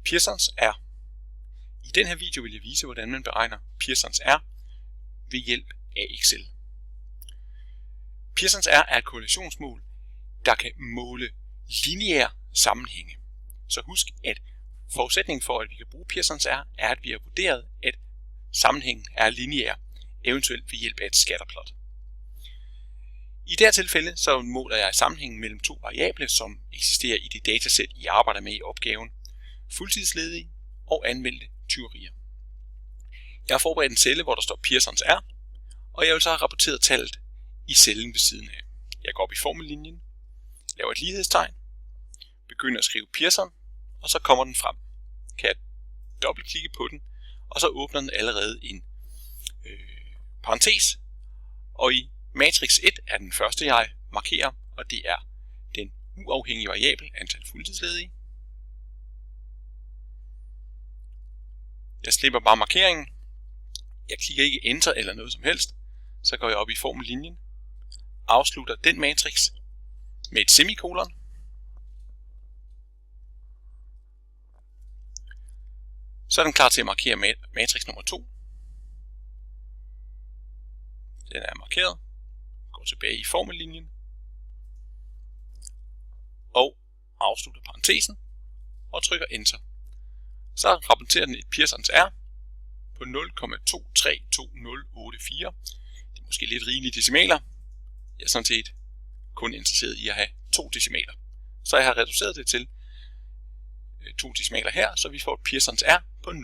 Pearsons R. I den her video vil jeg vise, hvordan man beregner Pearsons R ved hjælp af Excel. Pearsons R er et korrelationsmål, der kan måle lineære sammenhænge. Så husk, at forudsætningen for, at vi kan bruge Pearsons R, er, at vi har vurderet, at sammenhængen er lineær, eventuelt ved hjælp af et scatterplot. I det her tilfælde så måler jeg sammenhængen mellem to variable, som eksisterer i det datasæt, I arbejder med i opgaven: fuldtidsledige og anmeldte tyverier. Jeg har forberedt en celle, hvor der står Pearsons R, og jeg vil så have rapporteret tallet i cellen ved siden af. Jeg går op i formellinjen, laver et lighedstegn, begynder at skrive Pearson, og så kommer den frem. Kan jeg dobbeltklikke på den, og så åbner den allerede en parentes, og i matrix 1 er den første, jeg markerer, og det er den uafhængige variabel antal fuldtidsledige. Jeg slipper bare markeringen. Jeg klikker ikke enter eller noget som helst. Så går jeg op i formellinjen, afslutter den matrix med et semikolon. Så er den klar til at markere matrix nummer 2. Den er markeret. Går tilbage i formellinjen og afslutter parentesen og trykker enter. Så rapporterer den et Pearsons R på 0,232084. Det er måske lidt rigelige decimaler. Jeg er sådan set kun interesseret i at have 2 decimaler. Så jeg har reduceret det til 2 decimaler her, så vi får et Pearsons R på 0,23.